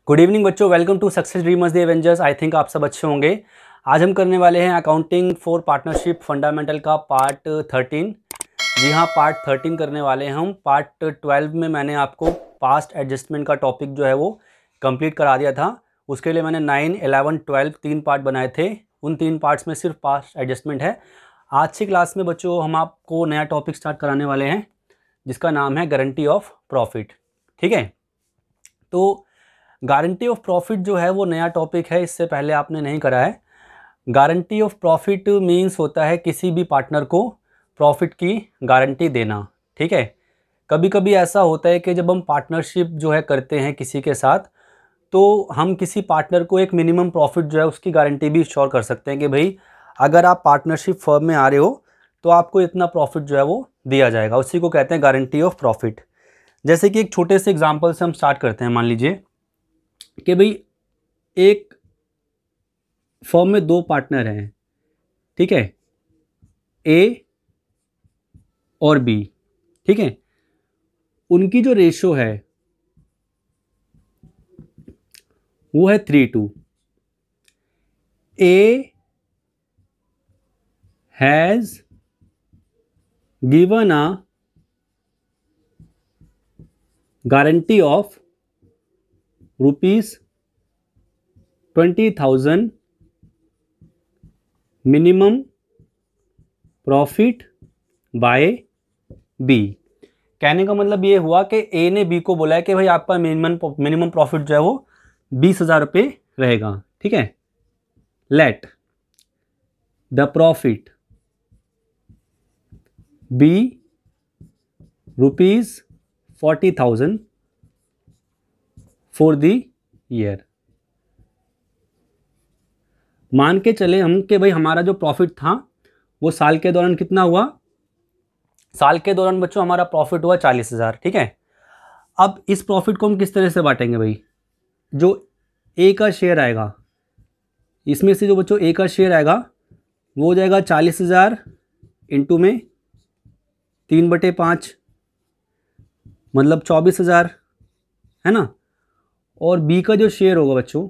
Good evening बच्चों, welcome to success dreamers the avengers. I think आप सब अच्छे होंगे। आज हम करने वाले हैं अकाउंटिंग फॉर पार्टनरशिप फंडामेंटल का पार्ट 13। जी हाँ, पार्ट 13 करने वाले हैं हम। पार्ट 12 में मैंने आपको पास्ट एडजस्टमेंट का टॉपिक जो है वो कंप्लीट करा दिया था। उसके लिए मैंने 9, 11, 12 3 पार्ट बनाए थे। उन 3 पार्ट्स में सिर्फ पास्ट एडजस्टमेंट है। आज की क्लास में बच्चों हम आपको नया टॉपिक स्टार्ट कराने वाले हैं जिसका नाम है गारंटी ऑफ प्रॉफिट। ठीक है, तो गारंटी ऑफ प्रॉफिट जो है वो नया टॉपिक है, इससे पहले आपने नहीं करा है। गारंटी ऑफ प्रॉफिट मींस होता है किसी भी पार्टनर को प्रॉफिट की गारंटी देना। ठीक है, कभी कभी ऐसा होता है कि जब हम पार्टनरशिप जो है करते हैं किसी के साथ, तो हम किसी पार्टनर को एक मिनिमम प्रॉफिट जो है उसकी गारंटी भी श्योर कर सकते हैं कि भाई अगर आप पार्टनरशिप फर्म में आ रहे हो तो आपको इतना प्रॉफिट जो है वो दिया जाएगा। उसी को कहते हैं गारंटी ऑफ प्रॉफिट। जैसे कि एक छोटे से एग्जाम्पल से हम स्टार्ट करते हैं। मान लीजिए कि भाई एक फर्म में 2 पार्टनर हैं, ठीक है, ए और बी। ठीक है, उनकी जो रेशो है वो है 3:2। A has given a guarantee of ₹20,000 minimum profit by B. कहने का मतलब ये हुआ कि ए ने बी को बोला है कि भाई आपका मिनिमम प्रॉफिट जो है वो 20,000 रुपये रहेगा। ठीक है, let the profit be ₹40,000 for the year. मान के चले हम कि भाई हमारा जो प्रॉफिट था वो साल के दौरान कितना हुआ। साल के दौरान बच्चों हमारा प्रॉफिट हुआ 40,000। ठीक है, अब इस प्रॉफिट को हम किस तरह से बांटेंगे भाई। जो ए का शेयर आएगा, इसमें से जो बच्चों ए का शेयर आएगा वो हो जाएगा 40,000 इंटू में 3/5 मतलब 24,000, है ना। और बी का जो शेयर होगा बच्चों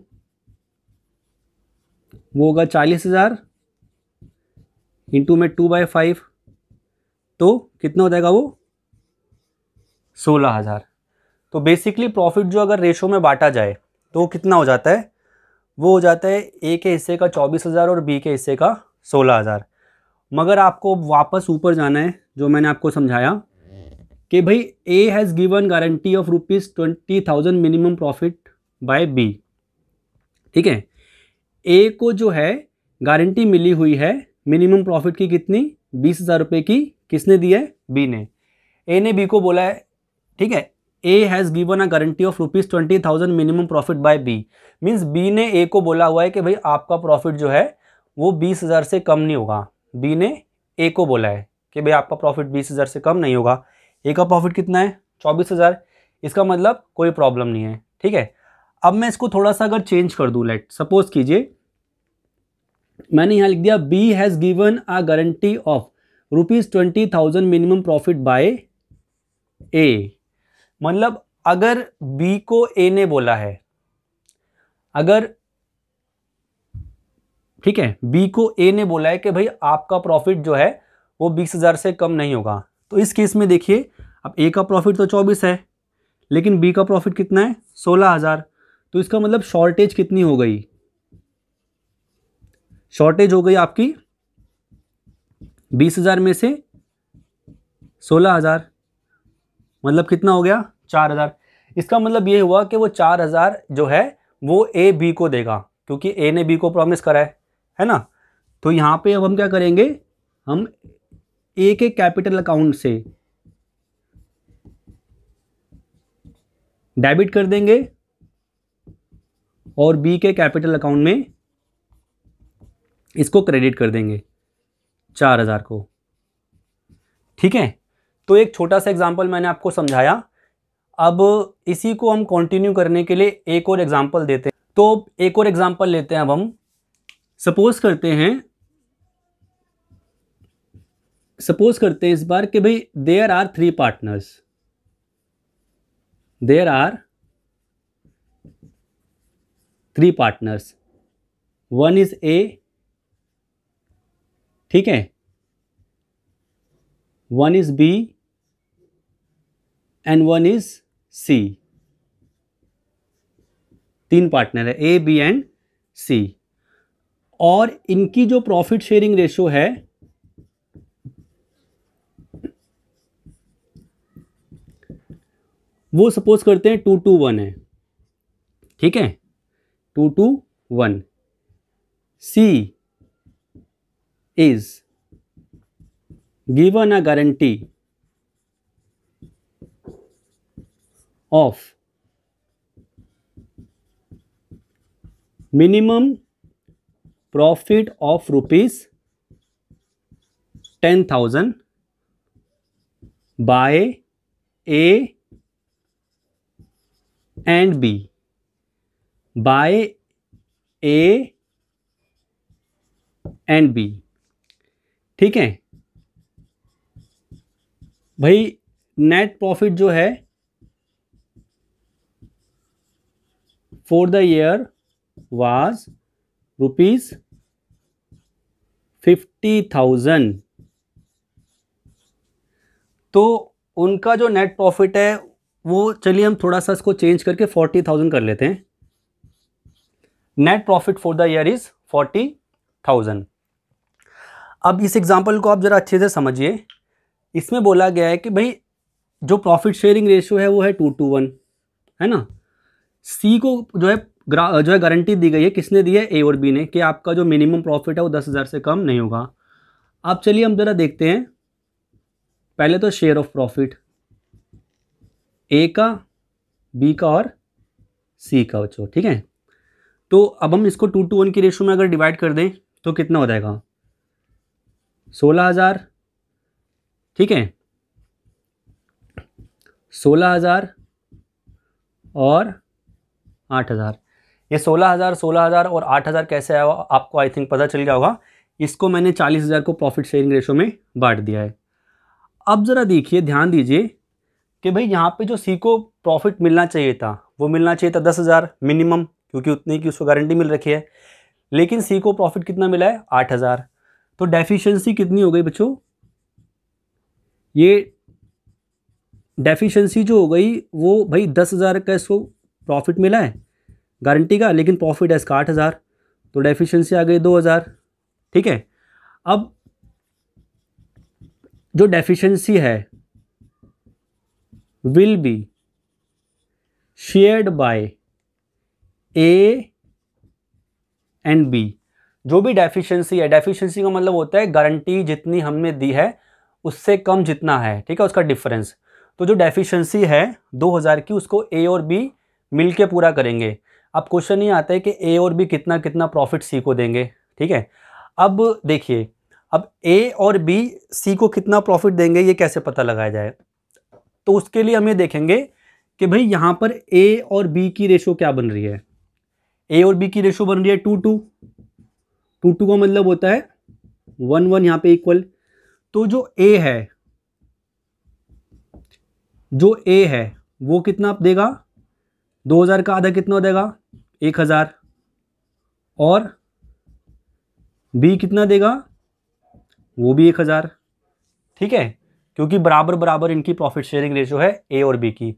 वो होगा 40,000 इंटू में 2/5, तो कितना हो जाएगा वो 16,000। तो बेसिकली प्रॉफिट जो अगर रेशो में बांटा जाए तो कितना हो जाता है, वो हो जाता है ए के हिस्से का 24,000 और बी के हिस्से का 16,000। मगर आपको वापस ऊपर जाना है, जो मैंने आपको समझाया कि भाई A has given guarantee of ₹20,000 minimum profit by B. ठीक है, ए को जो है गारंटी मिली हुई है मिनिमम प्रॉफिट की, कितनी, 20,000 रुपये की। किसने दी है, बी ने। ए ने बी को बोला है, ठीक है, A has given a guarantee of ₹20,000 minimum profit by B. Means B ने ए को बोला हुआ है कि भाई आपका प्रॉफिट जो है वो 20,000 से कम नहीं होगा। बी ने ए को बोला है कि भाई आपका प्रॉफिट 20,000 से कम नहीं होगा। ए का प्रॉफिट कितना है, 24,000। इसका मतलब कोई प्रॉब्लम नहीं है। ठीक है, अब मैं इसको थोड़ा सा अगर चेंज कर दूं, लेट सपोज कीजिए मैंने यहां लिख दिया B has given a guarantee of ₹20,000 minimum profit by A. मतलब अगर बी को ए ने बोला है, अगर, ठीक है, बी को ए ने बोला है कि भाई आपका प्रॉफिट जो है वो 20,000 से कम नहीं होगा, तो इस केस में देखिए अब ए का प्रॉफिट तो 24 है लेकिन बी का प्रॉफिट कितना है, 16,000। तो इसका मतलब शॉर्टेज कितनी हो गई, शॉर्टेज हो गई आपकी 20,000 में से 16,000, मतलब कितना हो गया, 4,000। इसका मतलब ये हुआ कि वो 4,000 जो है वो ए बी को देगा क्योंकि ए ने बी को प्रॉमिस करा है ना। तो यहां पे अब हम क्या करेंगे, हम ए के कैपिटल अकाउंट से डेबिट कर देंगे और बी के कैपिटल अकाउंट में इसको क्रेडिट कर देंगे 4,000 को। ठीक है, तो एक छोटा सा एग्जांपल मैंने आपको समझाया। अब इसी को हम कंटिन्यू करने के लिए एक और एग्जांपल देते हैं। तो एक और एग्जांपल लेते हैं। अब हम सपोज करते हैं इस बार कि भाई there are 3 partners, there are 3 partners, 1 is A, ठीक है, 1 is B and 1 is C. 3 partner है, ए बी एंड सी, और इनकी जो प्रॉफिट शेयरिंग रेशियो है वो सपोज करते हैं 2:1 है, ठीक है, 2:1। C is given a guarantee of minimum profit of ₹10,000 by A and B, by A and B, ठीक है भाई। नेट प्रॉफिट जो है फॉर द ईयर वाज ₹50,000, तो उनका जो नेट प्रॉफिट है वो, चलिए हम थोड़ा सा इसको चेंज करके 40,000 कर लेते हैं। Net profit for the year is 40,000। अब इस एग्जांपल को आप जरा अच्छे से समझिए। इसमें बोला गया है कि भाई जो प्रॉफिट शेयरिंग रेशियो है वो है 2:1, है ना। सी को जो है गारंटी दी गई है, किसने दी है, ए और बी ने, कि आपका जो मिनिमम प्रॉफिट है वो 10,000 से कम नहीं होगा। अब चलिए हम जरा देखते हैं, पहले तो शेयर ऑफ प्रॉफिट ए का, बी का और सी का बच्चों, ठीक है। तो अब हम इसको 2:1 की रेशियो में अगर डिवाइड कर दें तो कितना हो जाएगा, 16,000, ठीक है, 16,000 और 8,000। ये 16,000 और 8,000 कैसे आया आपको आई थिंक पता चल गया होगा। इसको मैंने 40,000 को प्रॉफिट शेयरिंग रेशियो में बांट दिया है। अब ज़रा देखिए, ध्यान दीजिए कि भाई यहाँ पे जो सी को प्रॉफिट मिलना चाहिए था वो मिलना चाहिए था 10,000 मिनिमम, क्योंकि उतनी की उसको गारंटी मिल रखी है, लेकिन सी को प्रॉफिट कितना मिला है, 8,000। तो डेफिशिएंसी कितनी हो गई बच्चों, ये डेफिशिएंसी जो हो गई वो भाई 10,000 का इसको प्रॉफिट मिला है गारंटी का, लेकिन प्रॉफिट है इसका 8,000, तो डेफिशिएंसी आ गई 2,000, ठीक है। अब जो डेफिशिएंसी है will be shared by A and B. जो भी डेफिशिएंसी है, डेफिशिएंसी का मतलब होता है गारंटी जितनी हमने दी है उससे कम जितना है, ठीक है, उसका डिफरेंस। तो जो डेफिशिएंसी है 2,000 की, उसको ए और बी मिलके पूरा करेंगे। अब क्वेश्चन ये आता है कि ए और बी कितना कितना प्रॉफिट सी को देंगे, ठीक है। अब देखिए, अब ए और बी सी को कितना प्रॉफिट देंगे ये कैसे पता लगाया जाए, तो उसके लिए हम ये देखेंगे कि भाई यहाँ पर ए और बी की रेशो क्या बन रही है। ए और बी की रेशो बन रही है 2:2 का मतलब होता है 1:1 यहाँ पे इक्वल। तो जो ए है वो कितना देगा, 2,000 का आधा कितना हो जाएगा, 1,000, और बी कितना देगा, वो भी 1,000, ठीक है, क्योंकि बराबर बराबर इनकी प्रॉफिट शेयरिंग रेशियो है ए और बी की।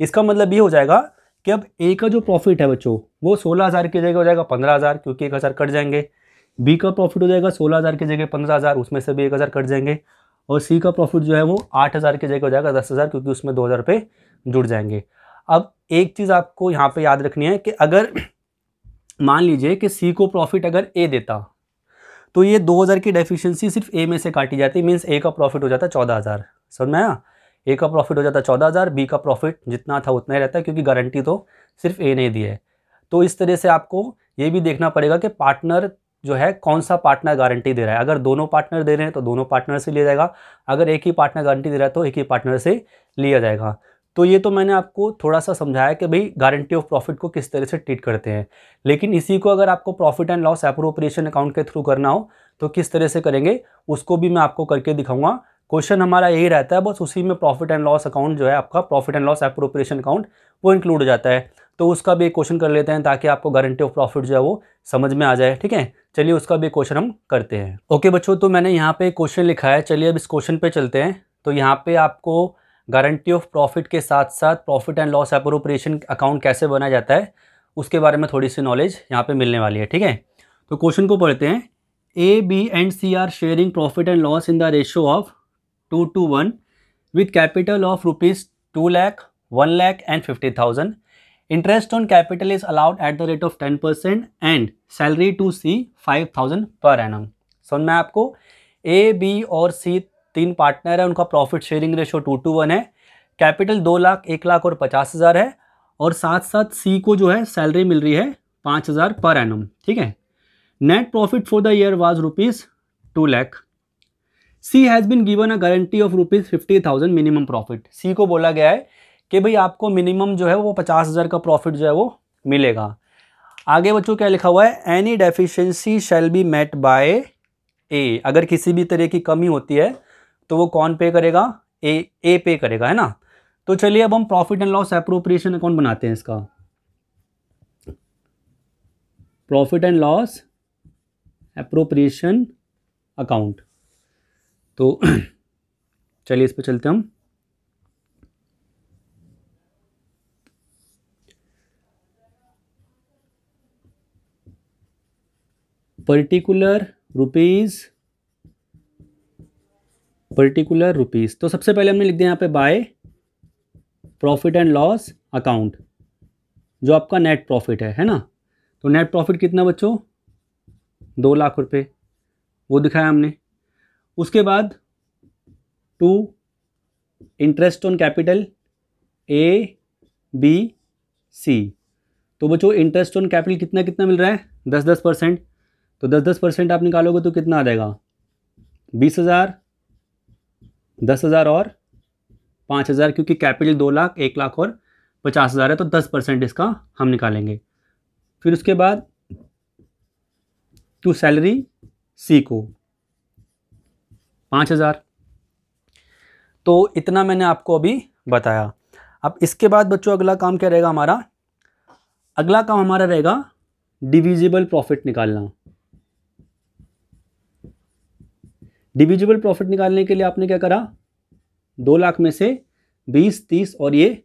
इसका मतलब ये हो जाएगा कि अब ए का जो प्रॉफिट है बच्चों वो 16,000 की जगह हो जाएगा 15,000, क्योंकि 1,000 कट जाएंगे। बी का प्रॉफिट हो जाएगा 16,000 की जगह 15,000, उसमें से भी 1,000 कट जाएंगे। और सी का प्रॉफिट जो है वो 8,000 की जगह हो जाएगा 10,000, क्योंकि उसमें 2,000 रुपये जुड़ जाएंगे। अब एक चीज़ आपको यहाँ पे याद रखनी है कि अगर मान लीजिए कि सी को प्रॉफिट अगर ए देता तो ये 2,000 की डेफिशिएंसी सिर्फ ए में से काटी जाती, मीन्स ए का प्रॉफिट हो जाता 14,000। समझ में आया, ए का प्रॉफिट हो जाता 14,000, बी का प्रॉफिट जितना था उतना ही रहता है, क्योंकि गारंटी तो सिर्फ ए ने दी है। तो इस तरह से आपको ये भी देखना पड़ेगा कि पार्टनर जो है कौन सा पार्टनर गारंटी दे रहा है। अगर दोनों पार्टनर दे रहे हैं तो दोनों पार्टनर से लिया जाएगा, अगर एक ही पार्टनर गारंटी दे रहा है तो एक ही पार्टनर से लिया जाएगा। तो ये तो मैंने आपको थोड़ा सा समझाया कि भाई गारंटी ऑफ प्रॉफिट को किस तरह से ट्रीट करते हैं, लेकिन इसी को अगर आपको profit and loss appropriation account के थ्रू करना हो तो किस तरह से करेंगे उसको भी मैं आपको करके दिखाऊंगा। क्वेश्चन हमारा यही रहता है, बस उसी में प्रॉफिट एंड लॉस अकाउंट जो है आपका, profit and loss appropriation account, वो इंक्लूड हो जाता है। तो उसका भी एक क्वेश्चन कर लेते हैं ताकि आपको गारंटी ऑफ प्रॉफिट जो है वो समझ में आ जाए। ठीक है, चलिए उसका भी क्वेश्चन हम करते हैं। ओके बच्चों, तो मैंने यहाँ पे क्वेश्चन लिखा है, चलिए अब इस क्वेश्चन पे चलते हैं। तो यहाँ पे आपको गारंटी ऑफ प्रॉफिट के साथ साथ profit and loss appropriation account कैसे बनाया जाता है उसके बारे में थोड़ी सी नॉलेज यहाँ पे मिलने वाली है। ठीक है, तो क्वेश्चन को पढ़ते हैं। A, B and C are sharing profit and loss in the ratio of 2:1 with capital of rupees 2 lakh, 1 lakh and 50,000. Interest on capital is allowed at the rate of 10% and salary to C 5,000 per annum. समझ में आपको? A, B और C तीन partner है, उनका profit sharing ratio 2:1 है। Capital 2 lakh, 1 lakh और 50,000 है और साथ साथ C को जो है सैलरी मिल रही है 5,000 पर एनम। ठीक है, net profit for the year was rupees 2 lakh. C has been given a guarantee of rupees 50,000 minimum profit. C को बोला गया है कि भाई आपको मिनिमम जो है वो 50,000 का प्रॉफिट जो है वो मिलेगा। आगे बच्चों क्या लिखा हुआ है, any deficiency shall be met by A. अगर किसी भी तरह की कमी होती है तो वो कौन पे करेगा, ए पे करेगा, है ना। तो चलिए अब हम profit and loss appropriation account बनाते हैं। इसका profit and loss appropriation account, तो चलिए इस पे चलते हैं हम। पर्टिकुलर रुपीज, तो सबसे पहले हमने लिख दिया यहाँ पे by profit and loss account, जो आपका नेट प्रॉफिट है ना। तो नेट प्रॉफिट कितना बच्चों, 2 लाख रुपए, वो दिखाया हमने। उसके बाद 2 interest on capital A, B, C. तो बच्चों इंटरेस्ट ऑन कैपिटल कितना कितना मिल रहा है, 10% तो 10% आप निकालोगे तो कितना आ जाएगा, 20,000, 10,000 और 5,000, क्योंकि कैपिटल 2 लाख, 1 लाख और 50,000 है, तो 10% इसका हम निकालेंगे। फिर उसके बाद टू सैलरी सी को 5,000। तो इतना मैंने आपको अभी बताया। अब इसके बाद बच्चों अगला काम क्या रहेगा हमारा, अगला काम हमारा रहेगा डिविजिबल प्रॉफिट निकालना। डिविजिबल प्रॉफिट निकालने के लिए आपने क्या करा, 2 लाख में से 20, 30 और ये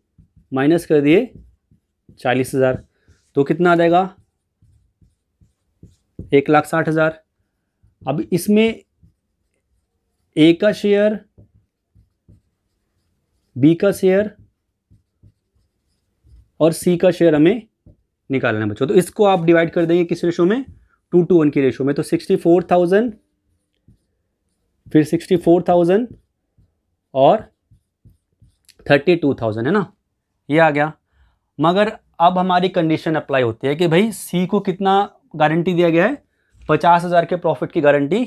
माइनस कर दिए 40,000, तो कितना आ जाएगा, 1,60,000। अब इसमें ए का शेयर, बी का शेयर और सी का शेयर हमें निकालना है बच्चों। तो इसको आप डिवाइड कर देंगे किस रेशो में, 2:1 की रेशो में। तो 64,000, फिर 64,000 और 32,000, है ना, ये आ गया। मगर अब हमारी कंडीशन अप्लाई होती है कि भाई सी को कितना गारंटी दिया गया है, 50,000 के प्रॉफिट की गारंटी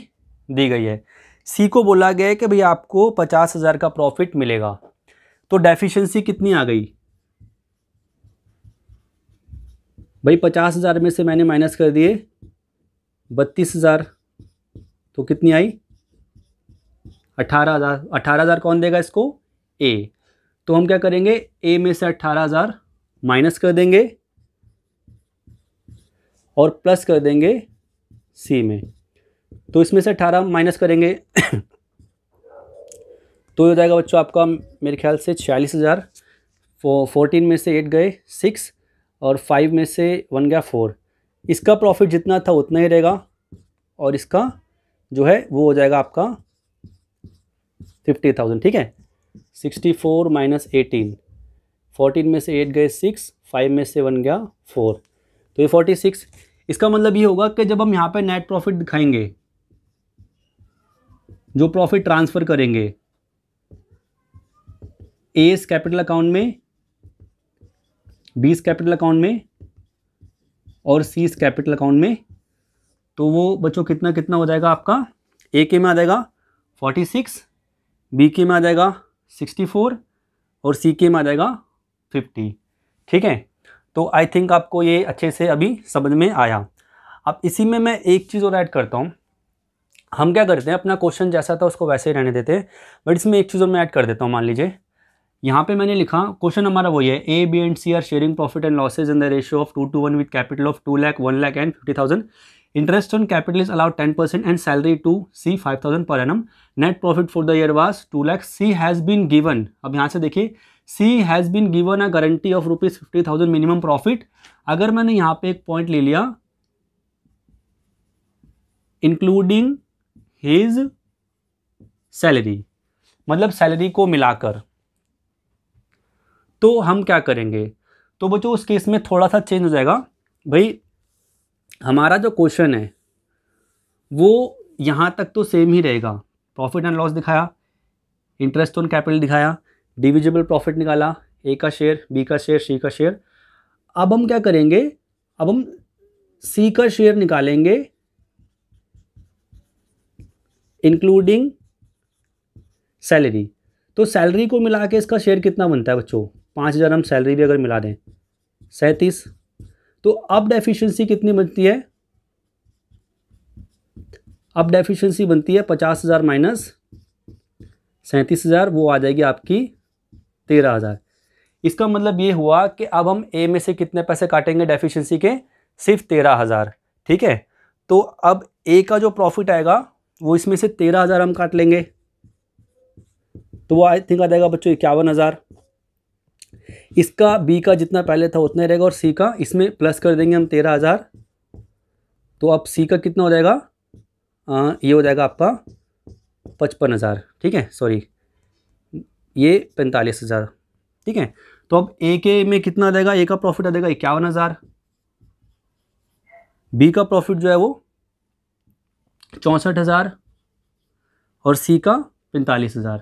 दी गई है। सी को बोला गया है कि भाई आपको 50,000 का प्रॉफिट मिलेगा। तो डेफिशिएंसी कितनी आ गई भाई, 50,000 में से मैंने माइनस कर दिए 32,000, तो कितनी आई, 18,000। 18,000 कौन देगा इसको, ए। तो हम क्या करेंगे, ए में से 18,000 माइनस कर देंगे और प्लस कर देंगे सी में। तो इसमें से 18 माइनस करेंगे तो हो जाएगा बच्चों आपका मेरे ख्याल से 46,000। 14 में से 8 गए 6 और 5 में से 1 गया 4। इसका प्रॉफिट जितना था उतना ही रहेगा और इसका जो है वो हो जाएगा आपका 50,000। ठीक है, 64 माइनस 18, 14 में से 8 गए 6, 5 में से 1 गया 4, तो ये 46। इसका मतलब ये होगा कि जब हम यहाँ पे नेट प्रॉफिट दिखाएंगे, जो प्रॉफिट ट्रांसफ़र करेंगे ए कैपिटल अकाउंट में, बी कैपिटल अकाउंट में और सी कैपिटल अकाउंट में, तो वो बच्चों कितना कितना हो जाएगा आपका, ए के में आ जाएगा 46, बी के में आ जाएगा 64 और सी के में आ जाएगा 50। ठीक है, तो आई थिंक आपको ये अच्छे से अभी समझ में आया। अब इसी में मैं एक चीज़ और ऐड करता हूँ। हम क्या करते हैं, अपना क्वेश्चन जैसा था उसको वैसे ही रहने देते हैं, बट इसमें एक चीज़ और मैं ऐड कर देता हूँ। मान लीजिए यहाँ पे मैंने लिखा क्वेश्चन हमारा वही है, A B and C are sharing profit and losses in the ratio of 2:1 with capital of 2 lakh 1 lakh and 50,000. Interest on capital is allowed 10% and salary to C 5,000 per annum. Net profit for the year was 2 lakh. C has been given, अब यहाँ से देखिए, C has been given a guarantee of ₹50,000 minimum profit. अगर मैंने यहाँ पे एक point ले लिया इंक्लूडिंग हिज सैलरी, मतलब सैलरी को मिलाकर, तो हम क्या करेंगे, तो बच्चों उस केस में थोड़ा सा चेंज हो जाएगा. भाई हमारा जो क्वेश्चन है वो यहाँ तक तो सेम ही रहेगा. प्रॉफिट एंड लॉस दिखाया, इंटरेस्ट ऑन कैपिटल दिखाया, डिविजिबल प्रॉफिट निकाला, ए का शेयर, बी का शेयर, सी का शेयर. अब हम क्या करेंगे, अब हम सी का शेयर निकालेंगे इंक्लूडिंग सैलरी. तो सैलरी को मिला के इसका शेयर कितना बनता है बच्चों, 5,000. हम सैलरी भी अगर मिला दें 37. तो अब डेफिशिएंसी कितनी बनती है, अब डेफिशिएंसी बनती है 50,000 माइनस 37,000, वो आ जाएगी आपकी 13,000. इसका मतलब ये हुआ कि अब हम ए में से कितने पैसे काटेंगे डेफिशिएंसी के, सिर्फ 13,000. ठीक है, तो अब ए का जो प्रॉफिट आएगा वो इसमें से 13,000 हम काट लेंगे, तो वो आई थिंक आ जाएगा बच्चों 51,000. इसका बी का जितना पहले था उतना ही रहेगा और सी का इसमें प्लस कर देंगे हम 13,000. तो अब सी का कितना हो जाएगा, ये हो जाएगा आपका 55,000. ठीक है, सॉरी ये 45,000. ठीक है, तो अब ए के में कितना आ जाएगा, ए का प्रॉफिट आ जाएगा 51,000, बी का प्रॉफिट जो है वो 64,000 और सी का 45,000.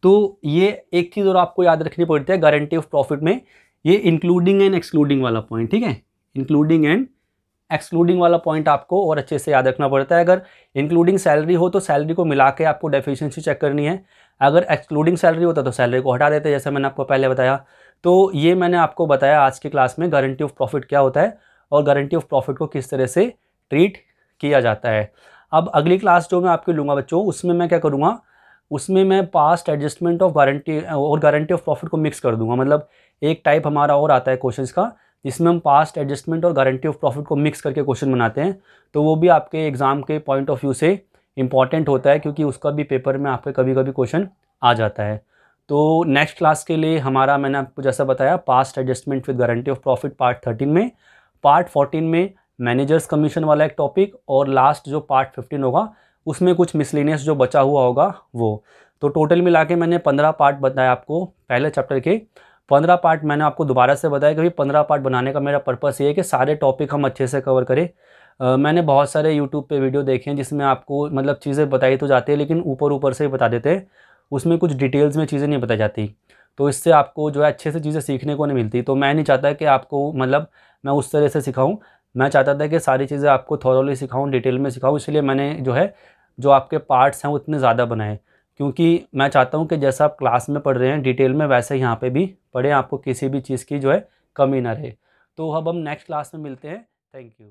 तो ये एक चीज़ और आपको याद रखनी पड़ती है गारंटी ऑफ प्रॉफिट में, ये इंक्लूडिंग एंड एक्सक्लूडिंग वाला पॉइंट. ठीक है, इंक्लूडिंग एंड एक्सक्लूडिंग वाला पॉइंट आपको और अच्छे से याद रखना पड़ता है. अगर इंक्लूडिंग सैलरी हो तो सैलरी को मिला के आपको डेफिशिएंसी चेक करनी है, अगर एक्सक्लूडिंग सैलरी होता तो सैलरी को हटा देते, जैसे मैंने आपको पहले बताया. तो ये मैंने आपको बताया आज की क्लास में गारंटी ऑफ प्रॉफिट क्या होता है और गारंटी ऑफ प्रॉफिट को किस तरह से ट्रीट किया जाता है. अब अगली क्लास जो मैं आपकी लूँगा बच्चों, उसमें मैं क्या करूँगा, उसमें मैं पास्ट एडजस्टमेंट ऑफ गारंटी और गारंटी ऑफ प्रॉफिट को मिक्स कर दूंगा. मतलब एक टाइप हमारा और आता है क्वेश्चंस का जिसमें हम पास्ट एडजस्टमेंट और गारंटी ऑफ प्रॉफिट को मिक्स करके क्वेश्चन बनाते हैं. तो वो भी आपके एग्जाम के पॉइंट ऑफ व्यू से इंपॉर्टेंट होता है क्योंकि उसका भी पेपर में आपके कभी कभी क्वेश्चन आ जाता है. तो नेक्स्ट क्लास के लिए हमारा, मैंने आपको जैसा बताया, past adjustment with guarantee of profit part 13 में, पार्ट 14 में मैनेजर्स कमीशन वाला एक टॉपिक, और लास्ट जो पार्ट 15 होगा उसमें कुछ मिसलेनियस जो बचा हुआ होगा वो. तो टोटल मिला के मैंने 15 पार्ट बताया आपको पहले चैप्टर के. 15 पार्ट मैंने आपको दोबारा से बताया कि 15 पार्ट बनाने का मेरा पर्पस ये है कि सारे टॉपिक हम अच्छे से कवर करें. मैंने बहुत सारे यूट्यूब पे वीडियो देखे हैं जिसमें आपको मतलब चीज़ें बताई तो जाती है लेकिन ऊपर ऊपर से ही बता देते हैं, उसमें कुछ डिटेल्स में चीज़ें नहीं बताई जाती. तो इससे आपको जो है अच्छे से चीज़ें सीखने को नहीं मिलती. तो मैं नहीं चाहता कि आपको मतलब मैं उस तरह से सिखाऊँ, मैं चाहता था कि सारी चीज़ें आपको थॉरोली सिखाऊँ, डिटेल में सिखाऊँ. इसलिए मैंने जो है जो आपके पार्ट्स हैं वो इतने ज़्यादा बनाए, क्योंकि मैं चाहता हूँ कि जैसा आप क्लास में पढ़ रहे हैं डिटेल में वैसे यहाँ पे भी पढ़ें, आपको किसी भी चीज़ की जो है कमी ना रहे. तो अब हम नेक्स्ट क्लास में मिलते हैं. Thank you.